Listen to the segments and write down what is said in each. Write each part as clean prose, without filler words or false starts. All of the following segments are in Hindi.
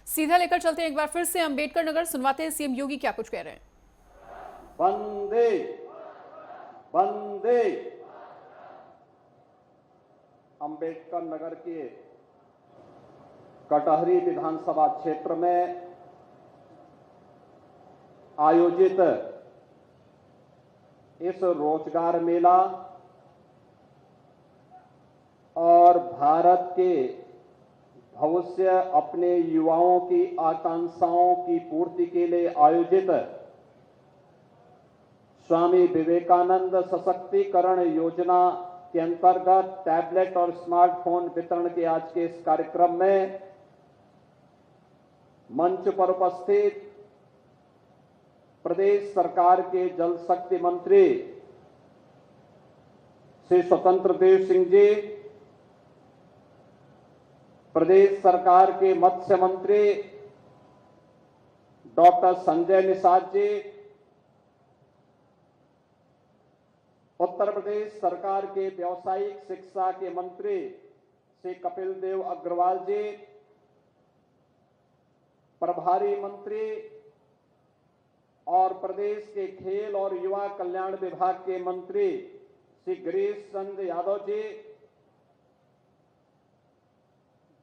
सीधा लेकर चलते हैं एक बार फिर से अंबेडकर नगर, सुनवाते हैं सीएम योगी क्या कुछ कह रहे हैं। वंदे वंदे। अंबेडकर नगर के कटहरी विधानसभा क्षेत्र में आयोजित इस रोजगार मेला और भारत के भविष्य अपने युवाओं की आकांक्षाओं की पूर्ति के लिए आयोजित स्वामी विवेकानंद सशक्तिकरण योजना के अंतर्गत टैबलेट और स्मार्टफोन वितरण के आज के इस कार्यक्रम में मंच पर उपस्थित प्रदेश सरकार के जल शक्ति मंत्री श्री स्वतंत्र देव सिंह जी, प्रदेश सरकार के मत्स्य मंत्री डॉक्टर संजय निषाद जी, उत्तर प्रदेश सरकार के व्यावसायिक शिक्षा के मंत्री श्री कपिल देव अग्रवाल जी, प्रभारी मंत्री और प्रदेश के खेल और युवा कल्याण विभाग के मंत्री श्री गिरीश चंद्र यादव जी,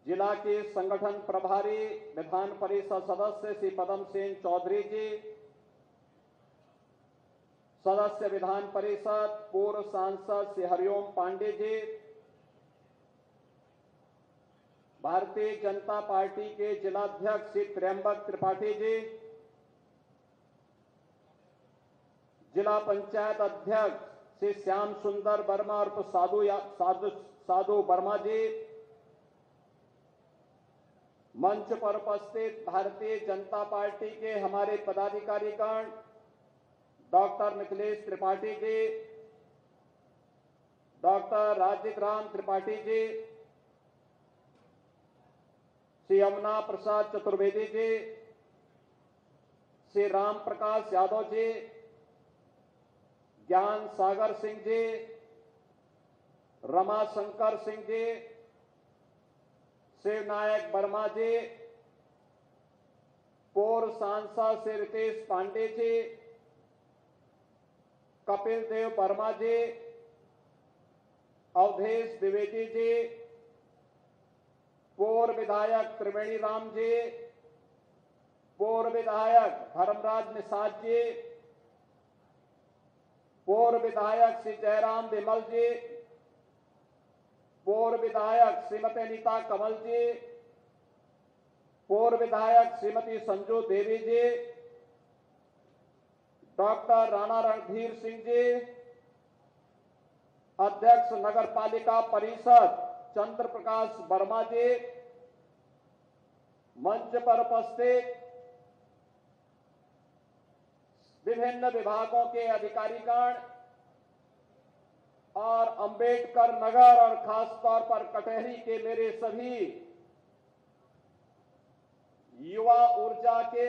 जिला के संगठन प्रभारी विधान परिषद सदस्य श्री पदम सिंह चौधरी जी, सदस्य विधान परिषद पूर्व सांसद श्री हरिओम पांडे जी, भारतीय जनता पार्टी के जिलाध्यक्ष श्री त्र्यंबक त्रिपाठी जी, जिला पंचायत अध्यक्ष श्री श्याम सुंदर वर्मा और साधु वर्मा जी, मंच पर उपस्थित भारतीय जनता पार्टी के हमारे पदाधिकारीगण डॉक्टर मिथिलेश त्रिपाठी जी, डॉक्टर राजीव राम त्रिपाठी जी, श्री यमुना प्रसाद चतुर्वेदी जी, श्री राम प्रकाश यादव जी, ज्ञान सागर सिंह जी, रमा शंकर सिंह जी, शिव नायक वर्मा जी, पूर्व सांसद श्री रितेश पांडे जी, कपिल देव वर्मा जी, अवधेश द्विवेदी जी, पूर्व विधायक त्रिवेणी राम जी, पूर्व विधायक धर्मराज निषाद जी, पूर्व विधायक श्री जयराम विमल जी, पूर्व विधायक श्रीमती नीता कमल जी, पूर्व विधायक श्रीमती संजू देवी जी, डॉक्टर राणा रणधीर सिंह जी, अध्यक्ष नगर पालिका परिषद चंद्र प्रकाश वर्मा जी, मंच पर उपस्थित विभिन्न विभागों के अधिकारीगण और अंबेडकर नगर और खासतौर पर कटहरी के मेरे सभी युवा ऊर्जा के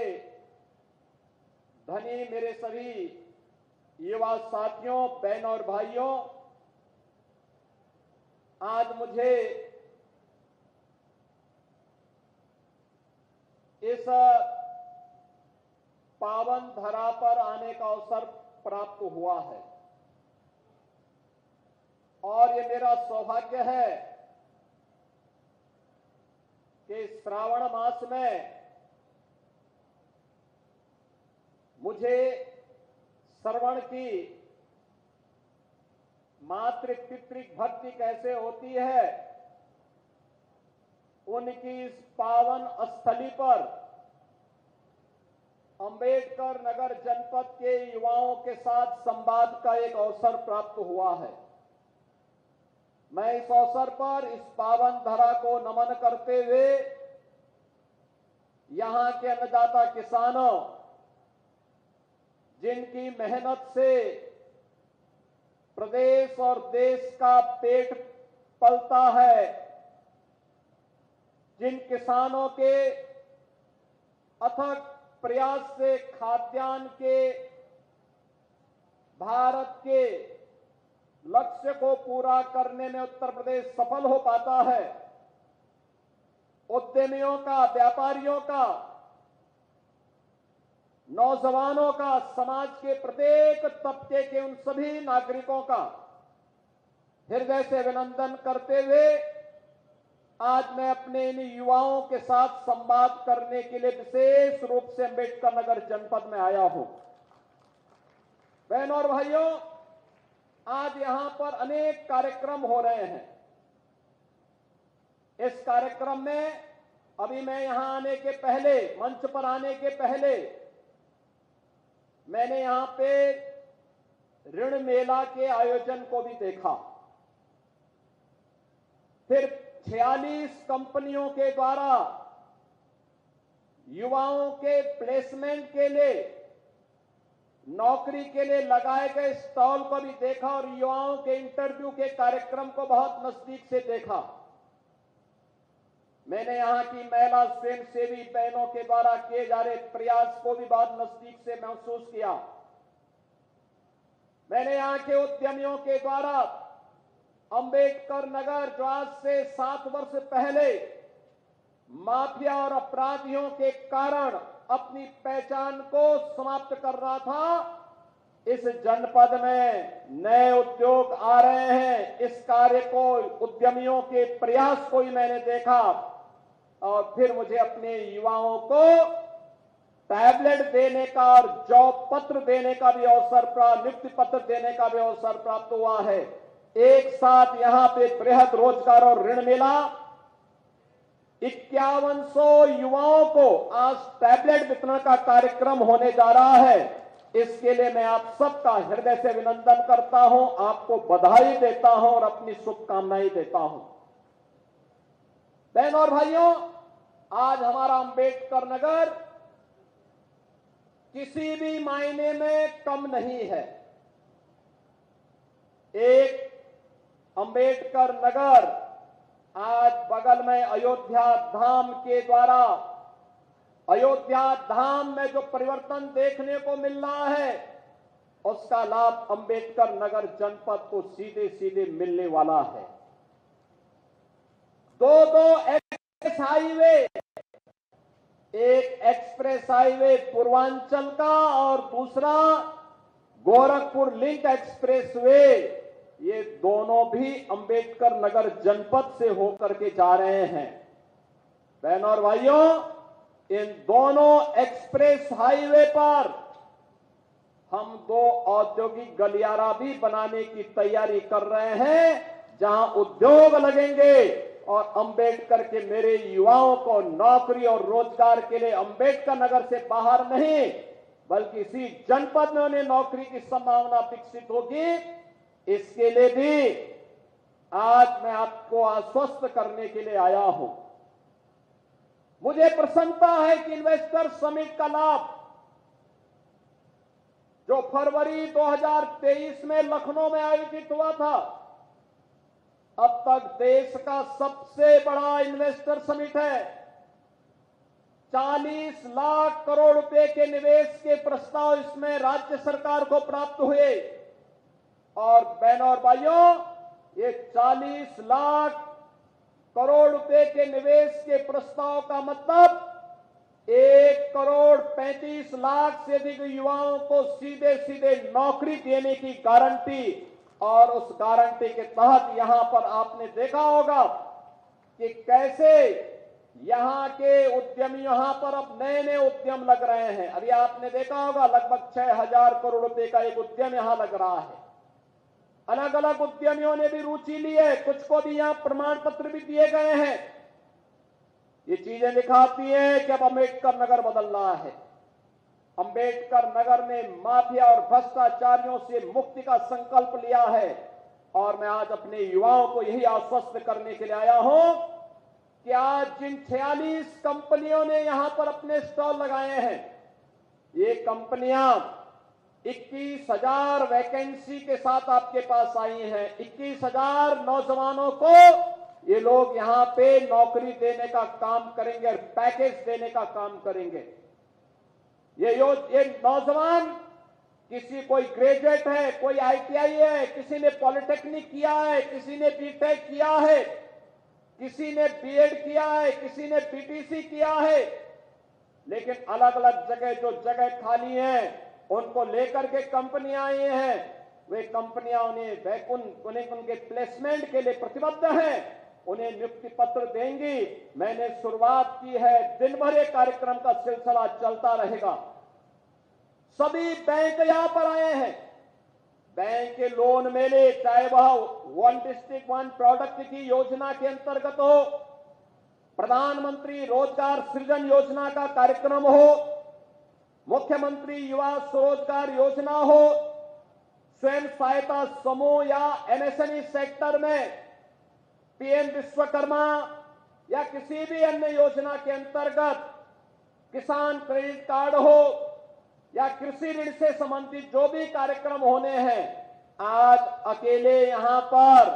धनी मेरे सभी युवा साथियों, बहनों और भाइयों, आज मुझे इस पावन धरा पर आने का अवसर प्राप्त हुआ है और ये मेरा सौभाग्य है कि श्रावण मास में मुझे श्रवण की मातृ पितृ भक्ति कैसे होती है उनकी इस पावन स्थली पर अंबेडकर नगर जनपद के युवाओं के साथ संवाद का एक अवसर प्राप्त हुआ है। मैं इस अवसर पर इस पावन धरा को नमन करते हुए यहां के अन्नदाता किसानों, जिनकी मेहनत से प्रदेश और देश का पेट पलता है, जिन किसानों के अथक प्रयास से खाद्यान्न के भारत के लक्ष्य को पूरा करने में उत्तर प्रदेश सफल हो पाता है, उद्यमियों का, व्यापारियों का, नौजवानों का, समाज के प्रत्येक तबके के उन सभी नागरिकों का हृदय से अभिनंदन करते हुए आज मैं अपने इन युवाओं के साथ संवाद करने के लिए विशेष रूप से अंबेडकर नगर जनपद में आया हूं। बहनों और भाइयों, आज यहां पर अनेक कार्यक्रम हो रहे हैं। इस कार्यक्रम में अभी मैं यहां आने के पहले, मंच पर आने के पहले मैंने यहां पे ऋण मेला के आयोजन को भी देखा। फिर 46 कंपनियों के द्वारा युवाओं के प्लेसमेंट के लिए, नौकरी के लिए लगाए गए स्टॉल को भी देखा और युवाओं के इंटरव्यू के कार्यक्रम को बहुत नजदीक से देखा। मैंने यहां की महिला स्वयंसेवी बहनों के द्वारा किए जा रहे प्रयास को भी बहुत नजदीक से महसूस किया। मैंने यहां के उद्यमियों के द्वारा अंबेडकर नगर, जो आज से 7 वर्ष पहले माफिया और अपराधियों के कारण अपनी पहचान को समाप्त कर रहा था, इस जनपद में नए उद्योग आ रहे हैं। इस कार्य को, उद्यमियों के प्रयास को ही मैंने देखा और फिर मुझे अपने युवाओं को टैबलेट देने का और जॉब पत्र देने का भी अवसर प्राप्त, नियुक्ति पत्र देने का भी अवसर प्राप्त हुआ है। एक साथ यहां पे बृहद रोजगार और ऋण मेला 5100 युवाओं को आज टैबलेट वितरण का कार्यक्रम होने जा रहा है। इसके लिए मैं आप सबका हृदय से अभिनंदन करता हूं, आपको बधाई देता हूं और अपनी शुभकामनाएं देता हूं। बहनों और भाइयों, आज हमारा अंबेडकर नगर किसी भी मायने में कम नहीं है। एक अंबेडकर नगर आज बगल में अयोध्या धाम के द्वारा, अयोध्या धाम में जो परिवर्तन देखने को मिल रहा है, उसका लाभ अंबेडकर नगर जनपद को सीधे सीधे मिलने वाला है। दो एक्सप्रेस हाईवे, एक एक्सप्रेस हाईवे पूर्वांचल का और दूसरा गोरखपुर लिंक एक्सप्रेसवे, ये दोनों भी अंबेडकर नगर जनपद से होकर के जा रहे हैं। बहनों और भाइयों, इन दोनों एक्सप्रेस हाईवे पर हम 2 औद्योगिक गलियारा भी बनाने की तैयारी कर रहे हैं, जहां उद्योग लगेंगे और अंबेडकर के मेरे युवाओं को नौकरी और रोजगार के लिए अंबेडकर नगर से बाहर नहीं बल्कि इसी जनपद में उन्हें नौकरी की संभावना विकसित होगी। इसके लिए भी आज मैं आपको आश्वस्त करने के लिए आया हूं। मुझे प्रसन्नता है कि इन्वेस्टर समिट का लाभ जो फरवरी 2023 में लखनऊ में आयोजित हुआ था, अब तक देश का सबसे बड़ा इन्वेस्टर समिट है। 40 लाख करोड़ रुपए के निवेश के प्रस्ताव इसमें राज्य सरकार को प्राप्त हुए। और बहनों और भाइयों, ये 40 लाख करोड़ रुपए के निवेश के प्रस्ताव का मतलब 1,35,00,000 से अधिक युवाओं को सीधे सीधे नौकरी देने की गारंटी। और उस गारंटी के तहत यहां पर आपने देखा होगा कि कैसे यहां के उद्यमी, यहां पर अब नए नए उद्यम लग रहे हैं। अभी आपने देखा होगा लगभग 6,000 करोड़ रुपए का एक उद्यम यहां लग रहा है। अलग अलग उद्यमियों ने भी रुचि ली है, कुछ को भी यहां प्रमाण पत्र भी दिए गए हैं। ये चीजें दिखाती हैं कि अब अंबेडकर नगर बदल रहा है। अंबेडकर नगर ने माफिया और भ्रष्टाचारियों से मुक्ति का संकल्प लिया है। और मैं आज अपने युवाओं को यही आश्वस्त करने के लिए आया हूं कि आज जिन 46 कंपनियों ने यहां पर अपने स्टॉल लगाए हैं, ये कंपनियां 21,000 वैकेंसी के साथ आपके पास आई हैं। 21,000 नौजवानों को ये लोग यहां पे नौकरी देने का काम करेंगे और पैकेज देने का काम करेंगे। ये नौजवान, किसी कोई ग्रेजुएट है, कोई ITI है, किसी ने पॉलिटेक्निक किया है, किसी ने BTech किया है, किसी ने बीएड किया है, किसी ने बीटीसी किया है, लेकिन अलग अलग जगह जो जगह खाली है उनको लेकर के कंपनियां आई हैं। वे कंपनियां उन्हें उनके प्लेसमेंट के लिए प्रतिबद्ध हैं, उन्हें नियुक्ति पत्र देंगी। मैंने शुरुआत की है, दिन भर ये कार्यक्रम का सिलसिला चलता रहेगा। सभी बैंक यहां पर आए हैं। बैंक के लोन मेले, चाहे वह वन डिस्ट्रिक्ट वन प्रोडक्ट की योजना के अंतर्गत हो, प्रधानमंत्री रोजगार सृजन योजना का कार्यक्रम हो, मुख्यमंत्री युवा स्वरोजगार योजना हो, स्वयं सहायता समूह या एमएसएमई सेक्टर में पीएम विश्वकर्मा या किसी भी अन्य योजना के अंतर्गत किसान क्रेडिट कार्ड हो या कृषि ऋण से संबंधित जो भी कार्यक्रम होने हैं, आज अकेले यहां पर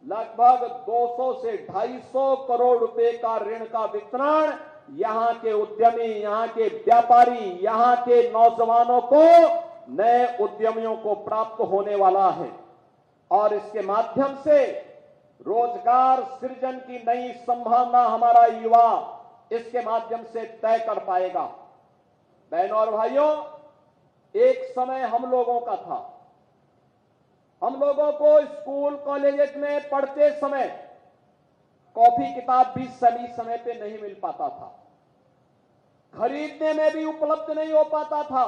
लगभग 200 से 250 करोड़ रुपए का ऋण का वितरण यहां के उद्यमी, यहां के व्यापारी, यहां के नौजवानों को, नए उद्यमियों को प्राप्त होने वाला है। और इसके माध्यम से रोजगार सृजन की नई संभावना हमारा युवा इसके माध्यम से तय कर पाएगा। बहनों और भाइयों, एक समय हम लोगों का था, हम लोगों को स्कूल कॉलेज में पढ़ते समय कॉपी किताब भी सही समय पे नहीं मिल पाता था, खरीदने में भी उपलब्ध नहीं हो पाता था।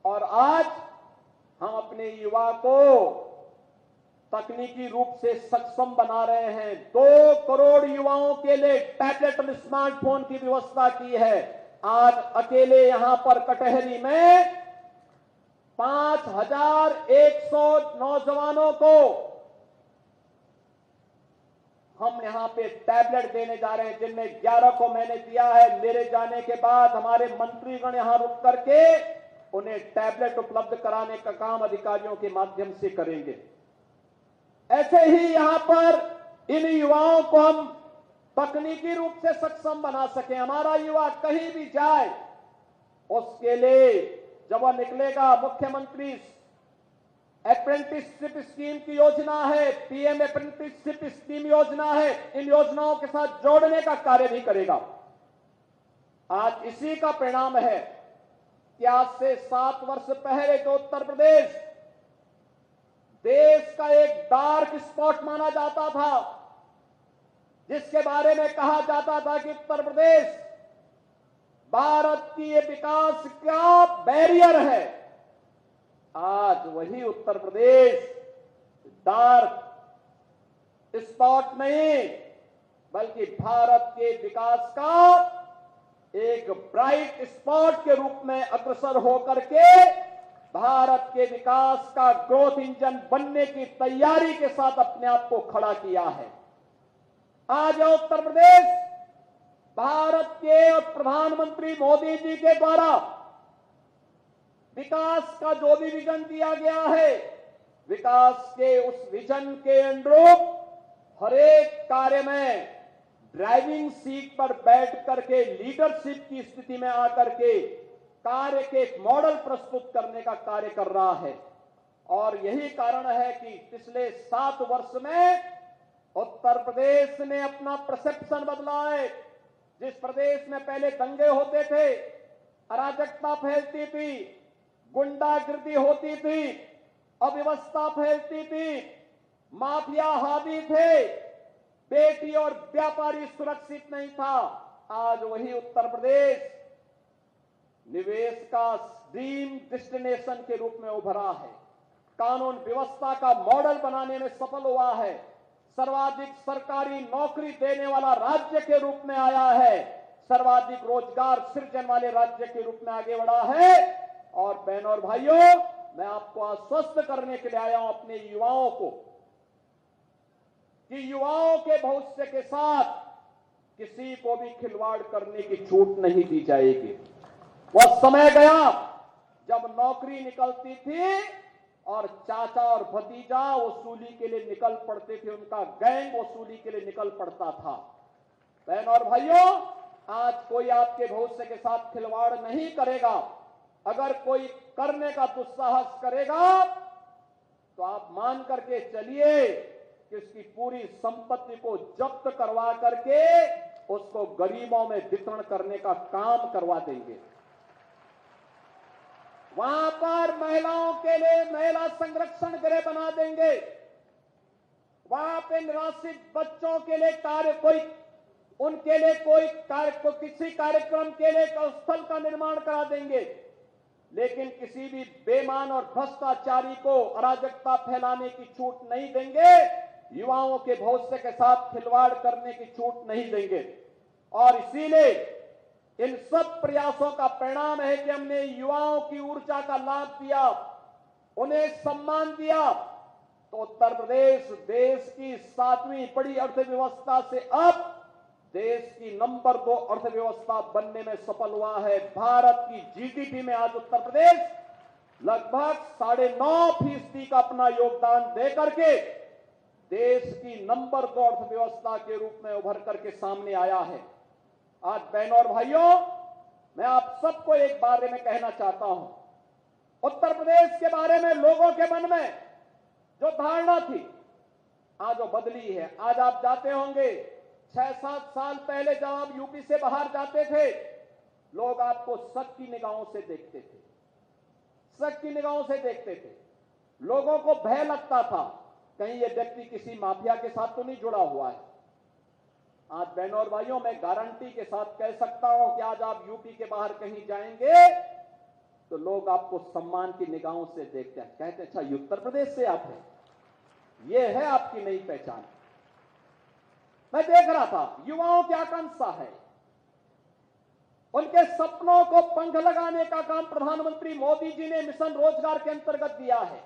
और आज हम अपने युवा को तकनीकी रूप से सक्षम बना रहे हैं। 2 करोड़ युवाओं के लिए टैबलेट और स्मार्टफोन की व्यवस्था की है। आज अकेले यहां पर कटहरी में 5100 नौजवानों को हम यहां पे टैबलेट देने जा रहे हैं, जिनमें 11 को मैंने दिया है। मेरे जाने के बाद हमारे मंत्रीगण यहां रुक करके उन्हें टैबलेट उपलब्ध कराने का काम अधिकारियों के माध्यम से करेंगे। ऐसे ही यहां पर इन युवाओं को हम तकनीकी रूप से सक्षम बना सके। हमारा युवा कहीं भी जाए, उसके लिए जब वह निकलेगा, मुख्यमंत्री अप्रेंटिसशिप स्कीम की योजना है, पीएम अप्रेंटिसशिप स्कीम योजना है, इन योजनाओं के साथ जोड़ने का कार्य भी करेगा। आज इसी का परिणाम है कि आज से 7 वर्ष पहले जो उत्तर प्रदेश देश का एक डार्क स्पॉट माना जाता था, जिसके बारे में कहा जाता था कि उत्तर प्रदेश भारत की विकास का बैरियर है, आज वही उत्तर प्रदेश डार्क स्पॉट नहीं बल्कि भारत के विकास का एक ब्राइट स्पॉट के रूप में अग्रसर होकर के भारत के विकास का ग्रोथ इंजन बनने की तैयारी के साथ अपने आप को खड़ा किया है। आज उत्तर प्रदेश भारत के और प्रधानमंत्री मोदी जी के द्वारा विकास का जो भी विजन दिया गया है, विकास के उस विजन के अनुरूप हर एक कार्य में ड्राइविंग सीट पर बैठ करके लीडरशिप की स्थिति में आकर के कार्य के एक मॉडल प्रस्तुत करने का कार्य कर रहा है। और यही कारण है कि पिछले 7 वर्ष में उत्तर प्रदेश ने अपना परसेप्शन बदला है। जिस प्रदेश में पहले दंगे होते थे, अराजकता फैलती थी, गुंडागिर्दी होती थी, अव्यवस्था फैलती थी, माफिया हावी थे, बेटी और व्यापारी सुरक्षित नहीं था, आज वही उत्तर प्रदेश निवेश का ड्रीम डेस्टिनेशन के रूप में उभरा है, कानून व्यवस्था का मॉडल बनाने में सफल हुआ है, सर्वाधिक सरकारी नौकरी देने वाला राज्य के रूप में आया है, सर्वाधिक रोजगार सृजन वाले राज्य के रूप में आगे बढ़ा है। और बहनों और भाइयों, मैं आपको आश्वस्त करने के लिए आया हूं अपने युवाओं को कि युवाओं के भविष्य के साथ किसी को भी खिलवाड़ करने की छूट नहीं दी जाएगी। वह समय गया जब नौकरी निकलती थी और चाचा और भतीजा वसूली के लिए निकल पड़ते थे, उनका गैंग वसूली के लिए निकल पड़ता था। बहनों और भाइयों, आज कोई आपके भविष्य के साथ खिलवाड़ नहीं करेगा। अगर कोई करने का दुस्साहस करेगा तो आप मान करके चलिए कि उसकी पूरी संपत्ति को जब्त करवा करके उसको गरीबों में वितरण करने का काम करवा देंगे। वहां पर महिलाओं के लिए महिला संरक्षण गृह बना देंगे। वहां पे निराश्रित बच्चों के लिए उनके लिए किसी कार्यक्रम के लिए स्थल का निर्माण करा देंगे। लेकिन किसी भी बेईमान और भ्रष्टाचारी को अराजकता फैलाने की छूट नहीं देंगे। युवाओं के भविष्य के साथ खिलवाड़ करने की छूट नहीं देंगे। और इसीलिए इन सब प्रयासों का परिणाम है कि हमने युवाओं की ऊर्जा का लाभ दिया, उन्हें सम्मान दिया, तो उत्तर प्रदेश देश की 7वीं बड़ी अर्थव्यवस्था से अब देश की नंबर 2 अर्थव्यवस्था बनने में सफल हुआ है। भारत की जीडीपी में आज उत्तर प्रदेश लगभग 9.5% का अपना योगदान दे करके देश की नंबर 2 अर्थव्यवस्था के रूप में उभर करके सामने आया है। आज बहनों और भाइयों, मैं आप सबको एक बारे में कहना चाहता हूं। उत्तर प्रदेश के बारे में लोगों के मन में जो धारणा थी, आज वो बदली है। आज आप जाते होंगे, 6-7 साल पहले जब आप यूपी से बाहर जाते थे, लोग आपको शक की निगाहों से देखते थे, शक की निगाहों से देखते थे। लोगों को भय लगता था, कहीं ये व्यक्ति किसी माफिया के साथ तो नहीं जुड़ा हुआ है। आज बहनों और भाइयों, मैं गारंटी के साथ कह सकता हूं कि आज आप यूपी के बाहर कहीं जाएंगे तो लोग आपको सम्मान की निगाहों से देखते हैं, कहते हैं अच्छा ये उत्तर प्रदेश से आप हैं, ये है आपकी नई पहचान। मैं देख रहा था युवाओं की आकांक्षा है, उनके सपनों को पंख लगाने का काम प्रधानमंत्री मोदी जी ने मिशन रोजगार के अंतर्गत दिया है।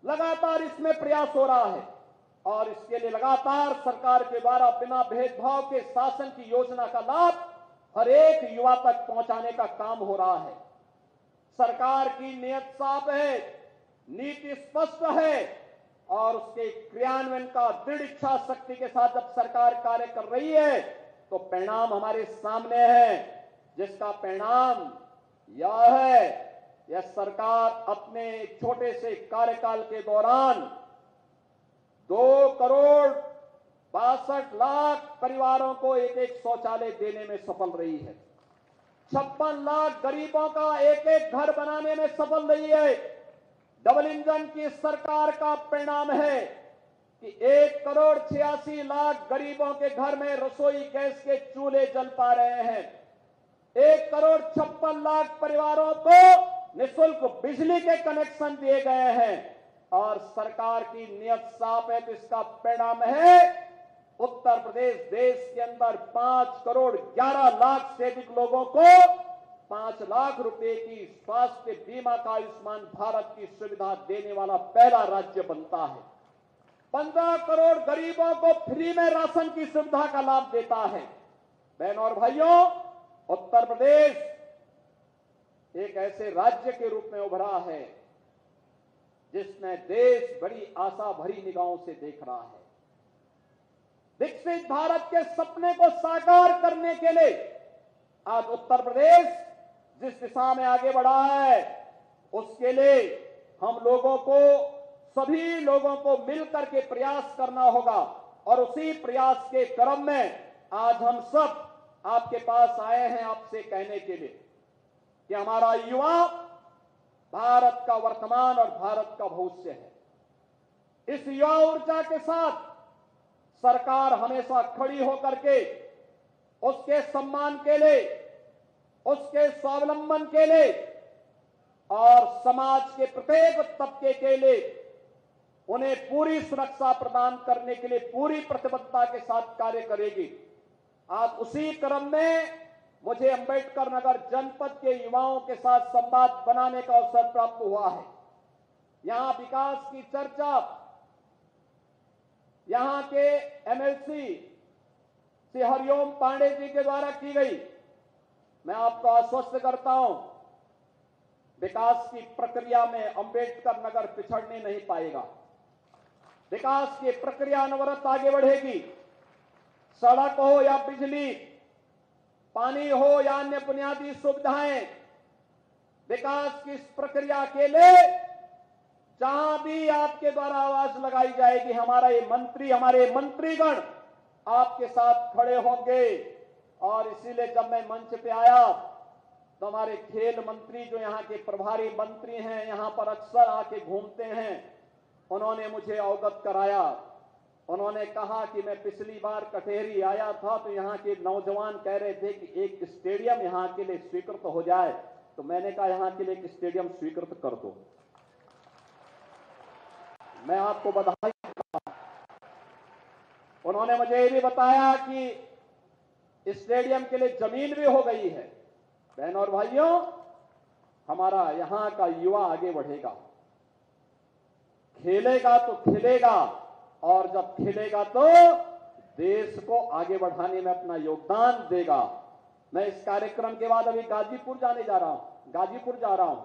लगातार इसमें प्रयास हो रहा है और इसके लिए लगातार सरकार के द्वारा बिना भेदभाव के शासन की योजना का लाभ हर एक युवा तक पहुंचाने का काम हो रहा है। सरकार की नीयत साफ है, नीति स्पष्ट है और उसके क्रियान्वयन का दृढ़ इच्छा शक्ति के साथ जब सरकार कार्य कर रही है तो परिणाम हमारे सामने है, जिसका परिणाम यह है, यह सरकार अपने छोटे से कार्यकाल के दौरान 2,62,00,000 परिवारों को एक शौचालय देने में सफल रही है। 56 लाख गरीबों का एक घर बनाने में सफल रही है। डबल इंजन की सरकार का परिणाम है कि 1,86,00,000 गरीबों के घर में रसोई गैस के चूल्हे जल पा रहे हैं। 1,56,00,000 परिवारों को निःशुल्क बिजली के कनेक्शन दिए गए हैं और सरकार की नीयत साफ है। तो इसका परिणाम है उत्तर प्रदेश देश के अंदर 5,11,00,000 से अधिक लोगों को 5 लाख रुपए की स्वास्थ्य बीमा का आयुष्मान भारत की सुविधा देने वाला पहला राज्य बनता है। 15 करोड़ गरीबों को फ्री में राशन की सुविधा का लाभ देता है। बहनों और भाइयों, उत्तर प्रदेश एक ऐसे राज्य के रूप में उभरा है जिसमें देश बड़ी आशा भरी निगाहों से देख रहा है। विकसित भारत के सपने को साकार करने के लिए आज उत्तर प्रदेश जिस दिशा में आगे बढ़ा है, उसके लिए हम लोगों को, सभी लोगों को मिलकर के प्रयास करना होगा और उसी प्रयास के क्रम में आज हम सब आपके पास आए हैं आपसे कहने के लिए कि हमारा युवा भारत का वर्तमान और भारत का भविष्य है। इस युवा ऊर्जा के साथ सरकार हमेशा खड़ी होकर के उसके सम्मान के लिए, उसके स्वावलंबन के लिए और समाज के प्रत्येक तबके के लिए उन्हें पूरी सुरक्षा प्रदान करने के लिए पूरी प्रतिबद्धता के साथ कार्य करेगी। आज उसी क्रम में मुझे अंबेडकर नगर जनपद के युवाओं के साथ संवाद बनाने का अवसर प्राप्त हुआ है। यहां विकास की चर्चा यहां के एमएलसी श्री हरिओम पांडे जी के द्वारा की गई। मैं आपको आश्वस्त करता हूं, विकास की प्रक्रिया में अंबेडकर नगर पिछड़ने नहीं पाएगा। विकास की प्रक्रिया अनवरत आगे बढ़ेगी। सड़क हो या बिजली, पानी हो या अन्य बुनियादी सुविधाएं, विकास की इस प्रक्रिया के लिए जहां भी आपके द्वारा आवाज लगाई जाएगी, हमारा ये मंत्री, हमारे मंत्रीगण आपके साथ खड़े होंगे। और इसीलिए जब मैं मंच पे आया तो हमारे खेल मंत्री, जो यहाँ के प्रभारी मंत्री हैं, यहाँ पर अक्सर आके घूमते हैं, उन्होंने मुझे अवगत कराया। उन्होंने कहा कि मैं पिछली बार कटेहरी आया था तो यहाँ के नौजवान कह रहे थे कि एक स्टेडियम यहाँ के लिए स्वीकृत हो जाए, तो मैंने कहा यहाँ के लिए एक स्टेडियम स्वीकृत कर दो। मैं आपको बधाई देता हूं। उन्होंने मुझे ये भी बताया कि स्टेडियम के लिए जमीन भी हो गई है। बहनों और भाइयों, हमारा यहां का युवा आगे बढ़ेगा, खेलेगा तो खिलेगा, और जब खिलेगा तो देश को आगे बढ़ाने में अपना योगदान देगा। मैं इस कार्यक्रम के बाद अभी गाजीपुर जा रहा हूं।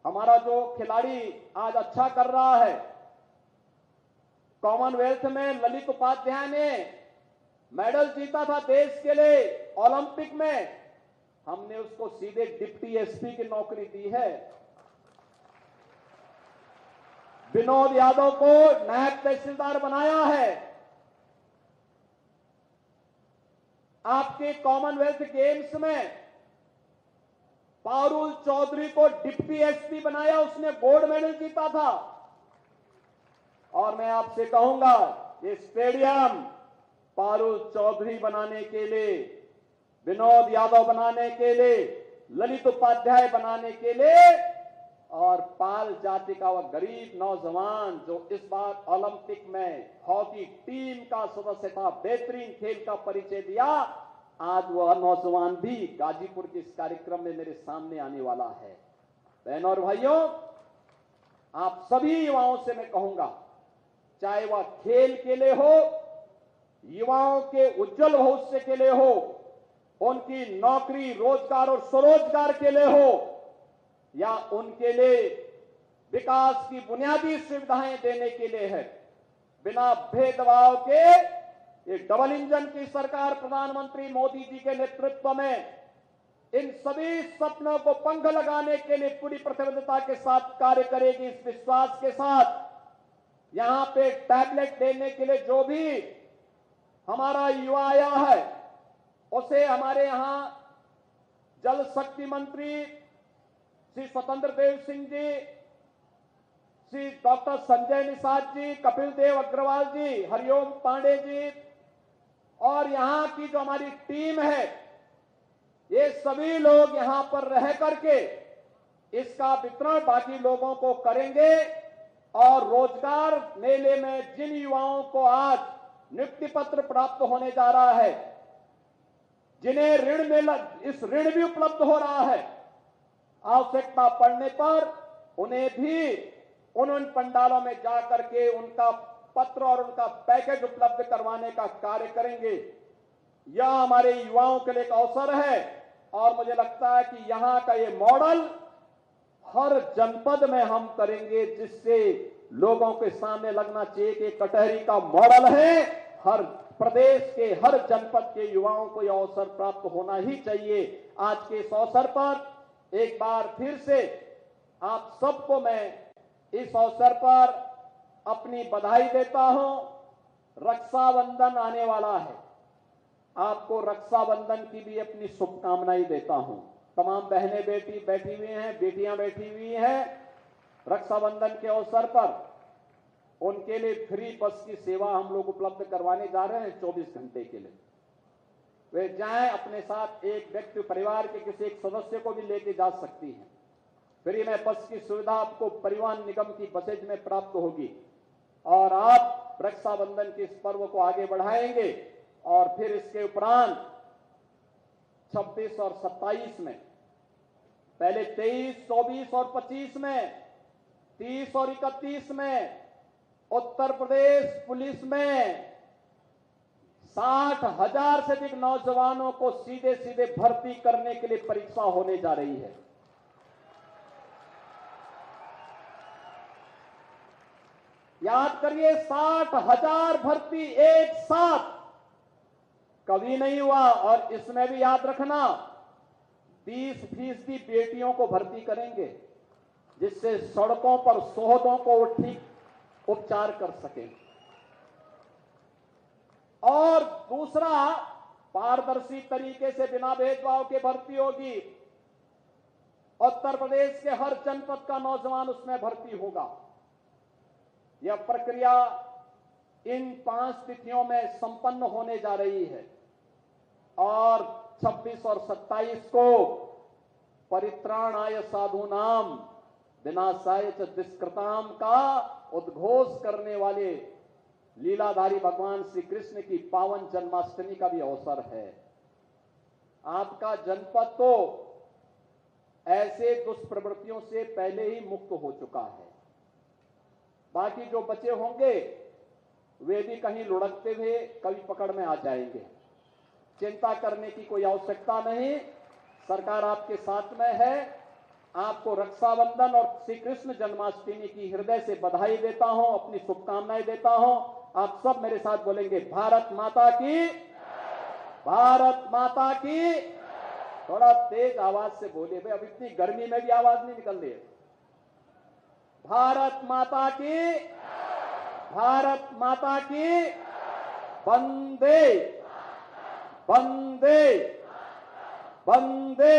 हमारा जो खिलाड़ी आज अच्छा कर रहा है, कॉमनवेल्थ में ललित उपाध्याय ने मेडल जीता था देश के लिए ओलंपिक में, हमने उसको सीधे डिप्टी एसपी की नौकरी दी है। विनोद यादव को नायब तहसीलदार बनाया है। आपके कॉमनवेल्थ गेम्स में पारुल चौधरी को डिप्टी एसपी बनाया, उसने गोल्ड मेडल जीता था। और मैं आपसे कहूंगा, ये स्टेडियम पारुल चौधरी बनाने के लिए, विनोद यादव बनाने के लिए, ललित उपाध्याय बनाने के लिए, और पाल जाति का वह गरीब नौजवान जो इस बार ओलंपिक में हॉकी टीम का सदस्य था, बेहतरीन खेल का परिचय दिया, आज वह नौजवान भी गाजीपुर के इस कार्यक्रम में मेरे सामने आने वाला है। बहनों और भाइयों, आप सभी युवाओं से मैं कहूंगा, चाहे वह खेल के लिए हो, युवाओं के उज्जवल भविष्य के लिए हो, उनकी नौकरी, रोजगार और स्वरोजगार के लिए हो, या उनके लिए विकास की बुनियादी सुविधाएं देने के लिए है, बिना भेदभाव के ये डबल इंजन की सरकार प्रधानमंत्री मोदी जी के नेतृत्व में इन सभी सपनों को पंख लगाने के लिए पूरी प्रतिबद्धता के साथ कार्य करेगी। इस विश्वास के साथ यहां पे टैबलेट देने के लिए जो भी हमारा युवा आया है, उसे हमारे यहां जल शक्ति मंत्री श्री स्वतंत्र देव सिंह जी, श्री डॉक्टर संजय निषाद जी, कपिल देव अग्रवाल जी, हरिओम पांडे जी, और यहां की जो हमारी टीम है, ये सभी लोग यहां पर रह करके इसका वितरण बाकी लोगों को करेंगे। और रोजगार मेले में जिन युवाओं को आज नियुक्ति पत्र प्राप्त होने जा रहा है, जिन्हें ऋण मेला, इस ऋण भी उपलब्ध हो रहा है, आवश्यकता पड़ने पर उन्हें भी उन पंडालों में जाकर के उनका पत्र और उनका पैकेज उपलब्ध करवाने का कार्य करेंगे। यह हमारे युवाओं के लिए एक अवसर है, और मुझे लगता है कि यहां का ये मॉडल हर जनपद में हम करेंगे, जिससे लोगों के सामने लगना चाहिए कि कटहरी का मॉडल है। हर प्रदेश के हर जनपद के युवाओं को यह अवसर प्राप्त होना ही चाहिए। आज के इस अवसर पर एक बार फिर से आप सबको मैं इस अवसर पर अपनी बधाई देता हूं। रक्षाबंधन आने वाला है, आपको रक्षाबंधन की भी अपनी शुभकामनाएं देता हूं। तमाम बहनें बेटी बैठी हुई हैं, बेटियां बैठी हुई हैं। रक्षाबंधन के अवसर पर उनके लिए फ्री बस की सेवा हम लोग उपलब्ध करवाने जा रहे हैं 24 घंटे के लिए। वे जाएं, अपने साथ एक व्यक्ति, परिवार के किसी एक सदस्य को भी लेके जा सकती हैं। फ्री में बस की सुविधा आपको परिवहन निगम की बसेज में प्राप्त होगी, और आप रक्षाबंधन के इस पर्व को आगे बढ़ाएंगे। और फिर इसके उपरांत 26 और 27 में, पहले 23, 24 और 25 में, 30 और 31 में उत्तर प्रदेश पुलिस में 60,000 से अधिक नौजवानों को सीधे सीधे भर्ती करने के लिए परीक्षा होने जा रही है। याद करिए, 60,000 भर्ती एक साथ कभी नहीं हुआ। और इसमें भी याद रखना, 30% बेटियों को भर्ती करेंगे। जिससे सड़कों पर सोहदों को ठीक उपचार कर सकें। और दूसरा, पारदर्शी तरीके से बिना भेदभाव के भर्ती होगी। उत्तर प्रदेश के हर जनपद का नौजवान उसमें भर्ती होगा। यह प्रक्रिया इन 5 तिथियों में संपन्न होने जा रही है और 26 और 27 को परित्राणाय साधूनाम विनाशाय च दुष्कृताम का उद्घोष करने वाले लीलाधारी भगवान श्री कृष्ण की पावन जन्माष्टमी का भी अवसर है। आपका जनपद तो ऐसे दुष्प्रवृत्तियों से पहले ही मुक्त हो चुका है। बाकी जो बचे होंगे वे भी कहीं लुढ़कते हुए कभी पकड़ में आ जाएंगे। चिंता करने की कोई आवश्यकता नहीं, सरकार आपके साथ में है। आपको रक्षाबंधन और श्री कृष्ण जन्माष्टमी की हृदय से बधाई देता हूं, अपनी शुभकामनाएं देता हूं। आप सब मेरे साथ बोलेंगे, भारत माता की, भारत माता की। थोड़ा तेज आवाज से बोलिए भाई, अब इतनी गर्मी में भी आवाज नहीं निकल रही है। भारत माता की, भारत माता की। वंदे वंदे वंदे